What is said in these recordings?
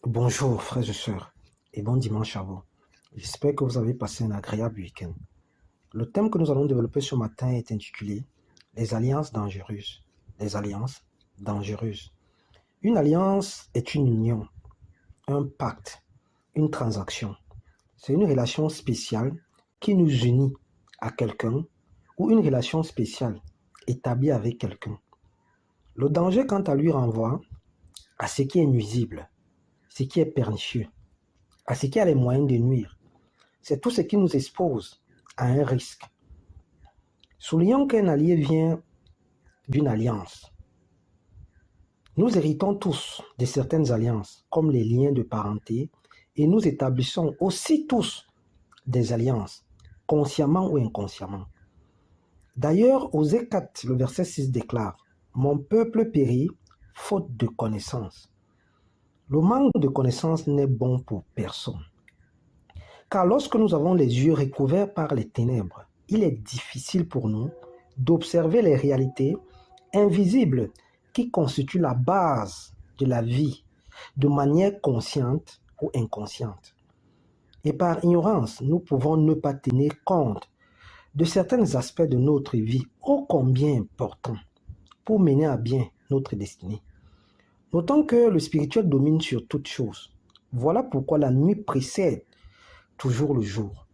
Bonjour frères et sœurs et bon dimanche à vous. J'espère que vous avez passé un agréable week-end. Le thème que nous allons développer ce matin est intitulé Les alliances dangereuses. Les alliances dangereuses. Une alliance est une union, un pacte, une transaction. C'est une relation spéciale qui nous unit à quelqu'un ou une relation spéciale établie avec quelqu'un. Le danger, quant à lui, renvoie à ce qui est nuisible, ce qui est pernicieux, à ce qui a les moyens de nuire. C'est tout ce qui nous expose à un risque. Soulignons qu'un allié vient d'une alliance. Nous héritons tous de certaines alliances, comme les liens de parenté, et nous établissons aussi tous des alliances, consciemment ou inconsciemment. D'ailleurs, Osée 4, le verset 6 déclare « Mon peuple périt, faute de connaissance ». Le manque de connaissance n'est bon pour personne. Car lorsque nous avons les yeux recouverts par les ténèbres, il est difficile pour nous d'observer les réalités invisibles qui constituent la base de la vie de manière consciente ou inconsciente. Et par ignorance, nous pouvons ne pas tenir compte de certains aspects de notre vie ô combien importants pour mener à bien notre destinée. Notons que le spirituel domine sur toute chose. Voilà pourquoi la nuit précède toujours le jour.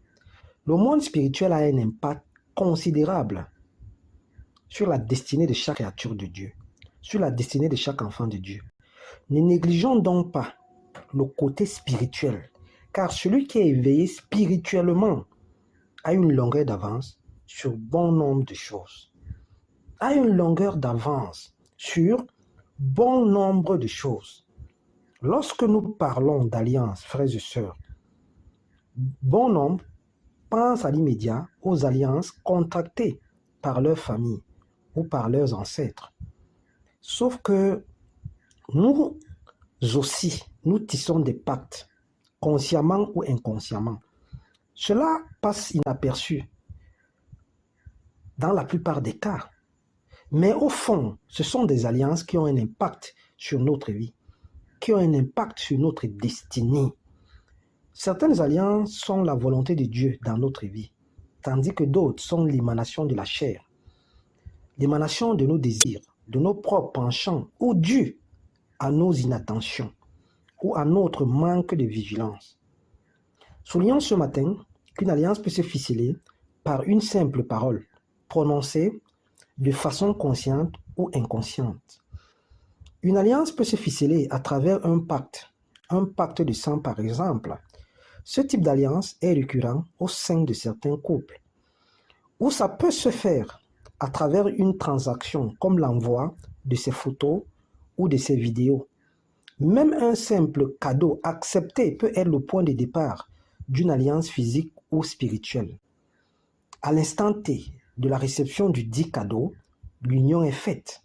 Le monde spirituel a un impact considérable sur la destinée de chaque créature de Dieu, sur la destinée de chaque enfant de Dieu. Ne négligeons donc pas le côté spirituel, car celui qui est éveillé spirituellement a une longueur d'avance sur bon nombre de choses. A une longueur d'avance sur bon nombre de choses. Lorsque nous parlons d'alliance, frères et sœurs, bon nombre pense à l'immédiat aux alliances contractées par leur famille ou par leurs ancêtres. Sauf que nous aussi, nous tissons des pactes, consciemment ou inconsciemment. Cela passe inaperçu dans la plupart des cas. Mais au fond, ce sont des alliances qui ont un impact sur notre vie, qui ont un impact sur notre destinée. Certaines alliances sont la volonté de Dieu dans notre vie, tandis que d'autres sont l'émanation de la chair, l'émanation de nos désirs, de nos propres penchants, ou dues à nos inattentions, ou à notre manque de vigilance. Soulignons ce matin qu'une alliance peut se ficeler par une simple parole, prononcée de façon consciente ou inconsciente. Une alliance peut se ficeler à travers un pacte de sang par exemple. Ce type d'alliance est récurrent au sein de certains couples, où ça peut se faire à travers une transaction comme l'envoi de ces photos ou de ces vidéos. Même un simple cadeau accepté peut être le point de départ d'une alliance physique ou spirituelle. À l'instant T de la réception du dit cadeau, l'union est faite.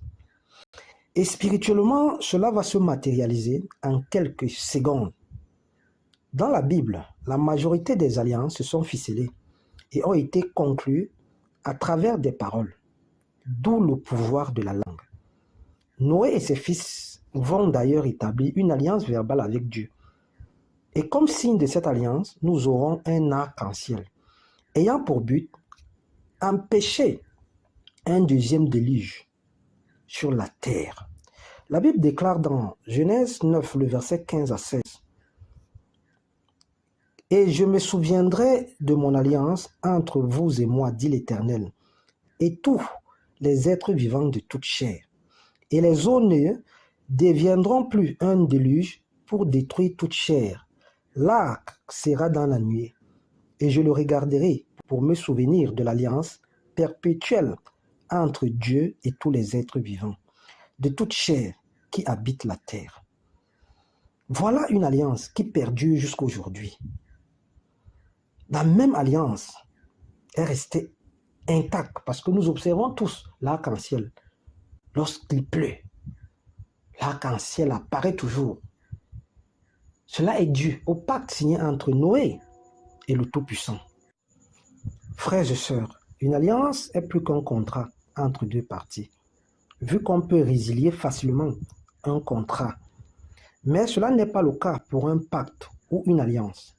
Et spirituellement, cela va se matérialiser en quelques secondes. Dans la Bible, la majorité des alliances se sont ficelées et ont été conclues à travers des paroles, d'où le pouvoir de la langue. Noé et ses fils vont d'ailleurs établir une alliance verbale avec Dieu. Et comme signe de cette alliance, nous aurons un arc-en-ciel, ayant pour but empêcher un deuxième déluge sur la terre. La Bible déclare dans Genèse 9, le verset 15 à 16, « Et je me souviendrai de mon alliance entre vous et moi, dit l'Éternel, et tous les êtres vivants de toute chair. Et les eaux ne deviendront plus un déluge pour détruire toute chair. L'arc sera dans la nuée, et je le regarderai pour me souvenir de l'alliance perpétuelle entre Dieu et tous les êtres vivants, de toute chair qui habite la terre. » Voilà une alliance qui perdure jusqu'à aujourd'hui. La même alliance est restée intacte parce que nous observons tous l'arc-en-ciel. Lorsqu'il pleut, l'arc-en-ciel apparaît toujours. Cela est dû au pacte signé entre Noé et le Tout-Puissant. Frères et sœurs, une alliance est plus qu'un contrat entre deux parties. Vu qu'on peut résilier facilement un contrat, Mais cela n'est pas le cas pour un pacte ou une alliance.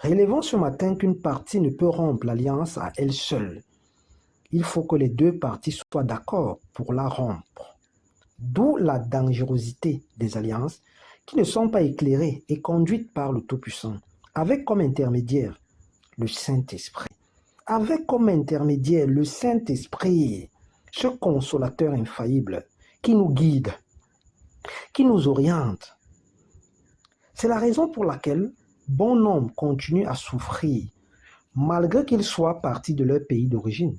Relevons ce matin qu'une partie ne peut rompre l'alliance à elle seule. Il faut que les deux parties soient d'accord pour la rompre. D'où la dangerosité des alliances qui ne sont pas éclairées et conduites par le Tout-Puissant, avec comme intermédiaire le Saint-Esprit. Avec comme intermédiaire le Saint-Esprit, ce consolateur infaillible qui nous guide, qui nous oriente. C'est la raison pour laquelle bon nombre continuent à souffrir, malgré qu'ils soient partis de leur pays d'origine,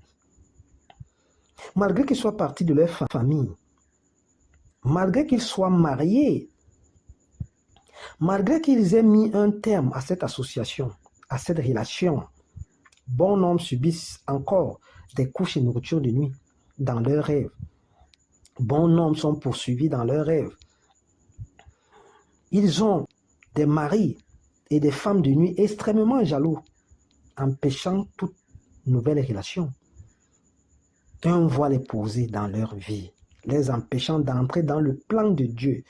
malgré qu'ils soient partis de leur famille, malgré qu'ils soient mariés, malgré qu'ils aient mis un terme à cette association, à cette relation. Bon nombre subissent encore des couches et nourritures de nuit dans leurs rêves. Bon nombre sont poursuivis dans leurs rêves. Ils ont des maris et des femmes de nuit extrêmement jaloux, empêchant toute nouvelle relation. Un voile est posé dans leur vie, les empêchant d'entrer dans le plan de Dieu,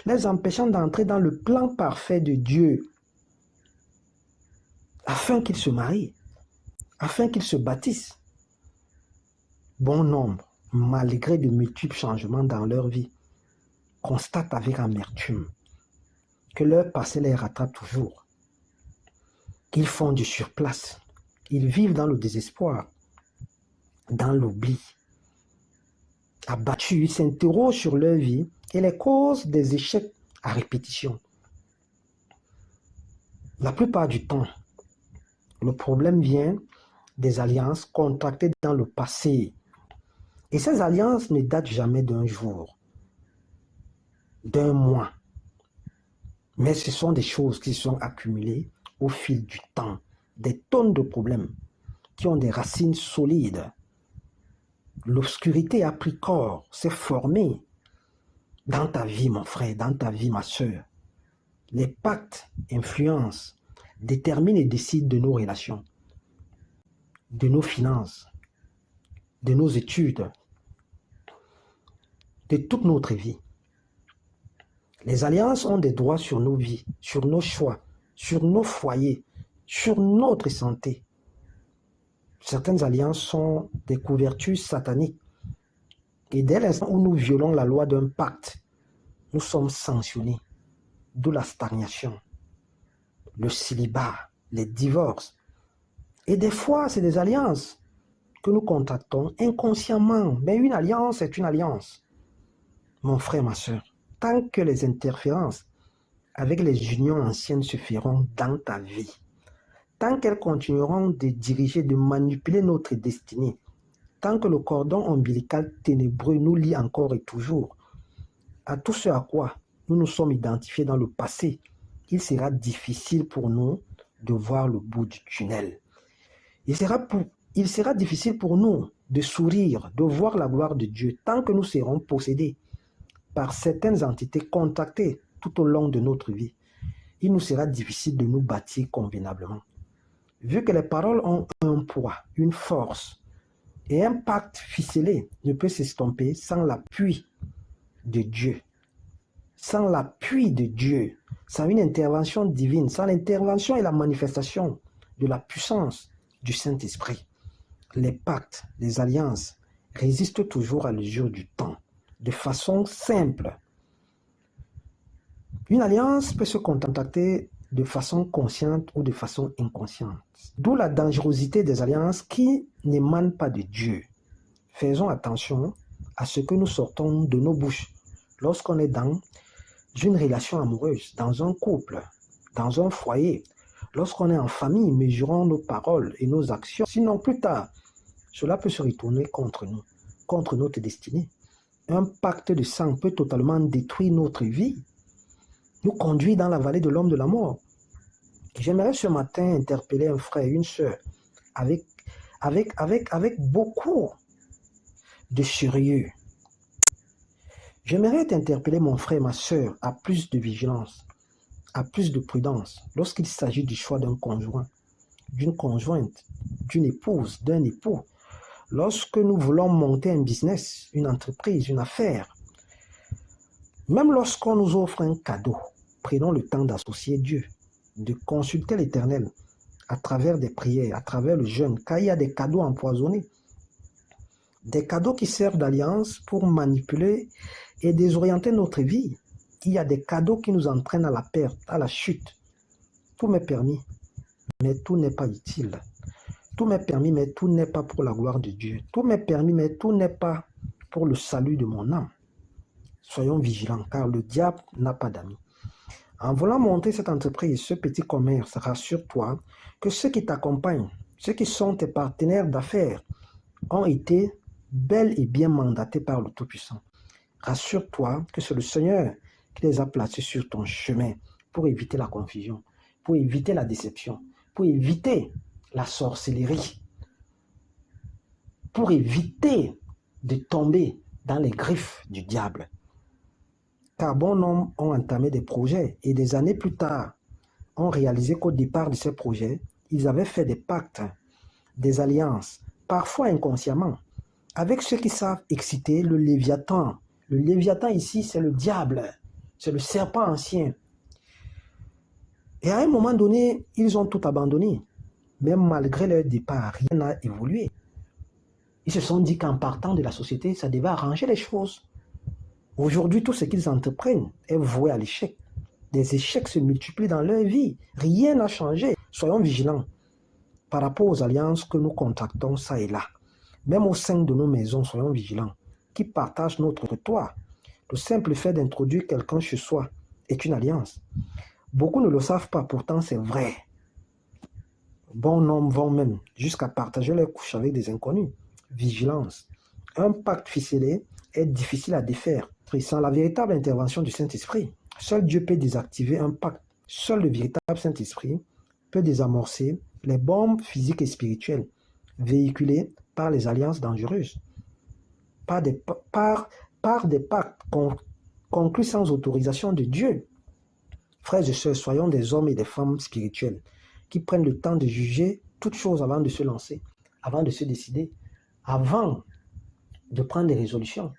les empêchant d'entrer dans le plan parfait de Dieu, afin qu'ils se marient, afin qu'ils se bâtissent. Bon nombre, malgré de multiples changements dans leur vie, constatent avec amertume que leur passé les rattrape toujours, qu'ils font du surplace, ils vivent dans le désespoir, dans l'oubli. Abattus, ils s'interrogent sur leur vie et les causes des échecs à répétition. La plupart du temps, le problème vient des alliances contractées dans le passé. Et ces alliances ne datent jamais d'un jour, d'un mois. Mais ce sont des choses qui sont accumulées au fil du temps. Des tonnes de problèmes qui ont des racines solides. L'obscurité a pris corps, s'est formée dans ta vie, mon frère, dans ta vie, ma soeur. Les pactes influencent, déterminent et décident de nos relations, de nos finances, de nos études, de toute notre vie. Les alliances ont des droits sur nos vies, sur nos choix, sur nos foyers, sur notre santé. Certaines alliances sont des couvertures sataniques. Et dès l'instant où nous violons la loi d'un pacte, nous sommes sanctionnés. D'où la stagnation, le célibat, les divorces. Et des fois, c'est des alliances que nous contractons inconsciemment. Mais une alliance est une alliance. Mon frère, ma soeur, tant que les interférences avec les unions anciennes se feront dans ta vie, tant qu'elles continueront de diriger, de manipuler notre destinée, tant que le cordon ombilical ténébreux nous lie encore et toujours à tout ce à quoi nous nous sommes identifiés dans le passé, il sera difficile pour nous de voir le bout du tunnel. Il sera difficile pour nous de sourire, de voir la gloire de Dieu, tant que nous serons possédés par certaines entités contactées tout au long de notre vie. Il nous sera difficile de nous bâtir convenablement. Vu que les paroles ont un poids, une force, et un pacte ficelé ne peut s'estomper sans l'appui de Dieu. Sans l'appui de Dieu, sans une intervention divine, sans l'intervention et la manifestation de la puissance du Saint-Esprit. Les pactes, les alliances résistent toujours à l'usure du temps, de façon simple. Une alliance peut se contacter de façon consciente ou de façon inconsciente. D'où la dangerosité des alliances qui n'émanent pas de Dieu. Faisons attention à ce que nous sortons de nos bouches lorsqu'on est dans une relation amoureuse, dans un couple, dans un foyer, lorsqu'on est en famille, mesurons nos paroles et nos actions. Sinon, plus tard, cela peut se retourner contre nous, contre notre destinée. Un pacte de sang peut totalement détruire notre vie, nous conduire dans la vallée de l'homme de la mort. J'aimerais ce matin interpeller un frère et une sœur avec beaucoup de sérieux. J'aimerais t'interpeller, mon frère et ma sœur, à plus de vigilance, à plus de prudence lorsqu'il s'agit du choix d'un conjoint, d'une conjointe, d'une épouse, d'un époux. Lorsque nous voulons monter un business, une entreprise, une affaire, Même lorsqu'on nous offre un cadeau, prenons le temps d'associer Dieu, de consulter l'Éternel à travers des prières, à travers le jeûne, car il y a des cadeaux empoisonnés, des cadeaux qui servent d'alliance pour manipuler et désorienter notre vie. Il y a des cadeaux qui nous entraînent à la perte, à la chute. Tout m'est permis, mais tout n'est pas utile. Tout m'est permis, mais tout n'est pas pour la gloire de Dieu. Tout m'est permis, mais tout n'est pas pour le salut de mon âme. Soyons vigilants, car le diable n'a pas d'amis. En voulant monter cette entreprise, ce petit commerce, rassure-toi que ceux qui t'accompagnent, ceux qui sont tes partenaires d'affaires, ont été bel et bien mandatés par le Tout-Puissant. Rassure-toi que c'est le Seigneur qui les a placés sur ton chemin pour éviter la confusion, pour éviter la déception, pour éviter la sorcellerie, pour éviter de tomber dans les griffes du diable. Car bon nombre ont entamé des projets et des années plus tard ont réalisé qu'au départ de ces projets, ils avaient fait des pactes, des alliances, parfois inconsciemment, avec ceux qui savent exciter le Léviathan. Le Léviathan ici, c'est le diable, c'est le serpent ancien. Et à un moment donné, ils ont tout abandonné. Même malgré leur départ, rien n'a évolué. Ils se sont dit qu'en partant de la société, ça devait arranger les choses. Aujourd'hui, tout ce qu'ils entreprennent est voué à l'échec. Des échecs se multiplient dans leur vie. Rien n'a changé. Soyons vigilants par rapport aux alliances que nous contractons ça et là. Même au sein de nos maisons, soyons vigilants. Qui partagent notre toit. Le simple fait d'introduire quelqu'un chez soi est une alliance. Beaucoup ne le savent pas, pourtant c'est vrai. Bon nombre vont même jusqu'à partager leur couche avec des inconnus. Vigilance. Un pacte ficelé est difficile à défaire. Sans la véritable intervention du Saint-Esprit, seul Dieu peut désactiver un pacte. Seul le véritable Saint-Esprit peut désamorcer les bombes physiques et spirituelles véhiculées par les alliances dangereuses, par des pactes conclus sans autorisation de Dieu. Frères et sœurs, soyons des hommes et des femmes spirituels qui prennent le temps de juger toutes choses avant de se lancer, avant de se décider, avant de prendre des résolutions.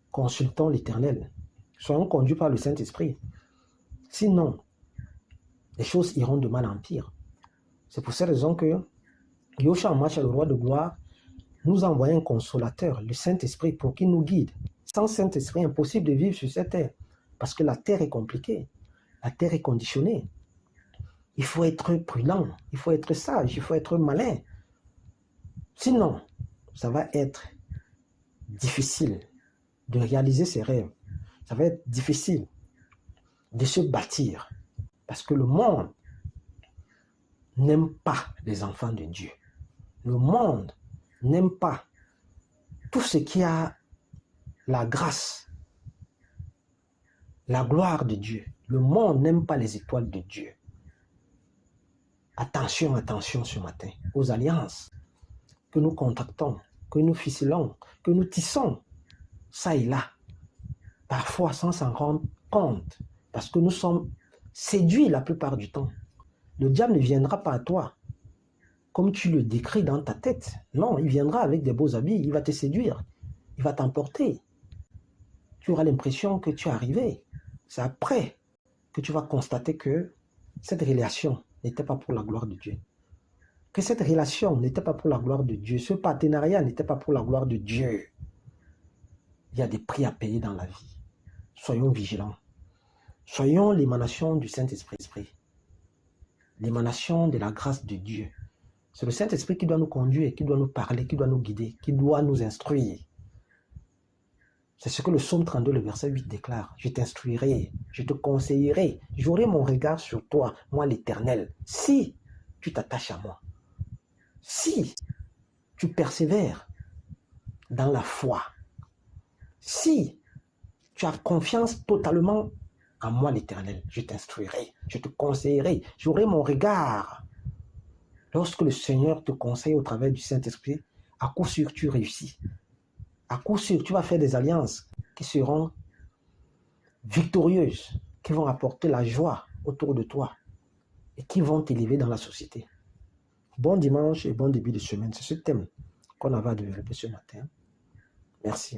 Consultons l'Éternel. Soyons conduits par le Saint-Esprit. Sinon, les choses iront de mal en pire. C'est pour cette raison que Yahushua Hamashiach, le roi de gloire, nous a envoyé un consolateur, le Saint-Esprit, pour qu'il nous guide. Sans Saint-Esprit, impossible de vivre sur cette terre. Parce que la terre est compliquée. La terre est conditionnée. Il faut être prudent, il faut être sage, il faut être malin. Sinon, ça va être difficile de réaliser ses rêves. Ça va être difficile de se bâtir. Parce que le monde n'aime pas les enfants de Dieu. Le monde n'aime pas tout ce qui a la grâce, la gloire de Dieu. Le monde n'aime pas les étoiles de Dieu. Attention, attention ce matin aux alliances que nous contractons, que nous ficelons, que nous tissons, ça et là, parfois sans s'en rendre compte, parce que nous sommes séduits la plupart du temps. Le diable ne viendra pas à toi comme tu le décris dans ta tête. Non, il viendra avec des beaux habits, il va te séduire, il va t'emporter. Tu auras l'impression que tu es arrivé. C'est après que tu vas constater que cette relation n'était pas pour la gloire de Dieu. Que cette relation n'était pas pour la gloire de Dieu. Ce partenariat n'était pas pour la gloire de Dieu. Il y a des prix à payer dans la vie. Soyons vigilants. Soyons l'émanation du Saint-Esprit. L'émanation de la grâce de Dieu. C'est le Saint-Esprit qui doit nous conduire, qui doit nous parler, qui doit nous guider, qui doit nous instruire. C'est ce que le psaume 32, le verset 8 déclare. Je t'instruirai, je te conseillerai, j'aurai mon regard sur toi, moi l'Éternel, si tu t'attaches à moi. Si tu persévères dans la foi. Si tu as confiance totalement en moi l'Éternel, je t'instruirai, je te conseillerai, j'aurai mon regard. Lorsque le Seigneur te conseille au travers du Saint-Esprit, à coup sûr tu réussis. À coup sûr, tu vas faire des alliances qui seront victorieuses, qui vont apporter la joie autour de toi et qui vont t'élever dans la société. Bon dimanche et bon début de semaine. C'est ce thème qu'on avait à développer ce matin. Merci.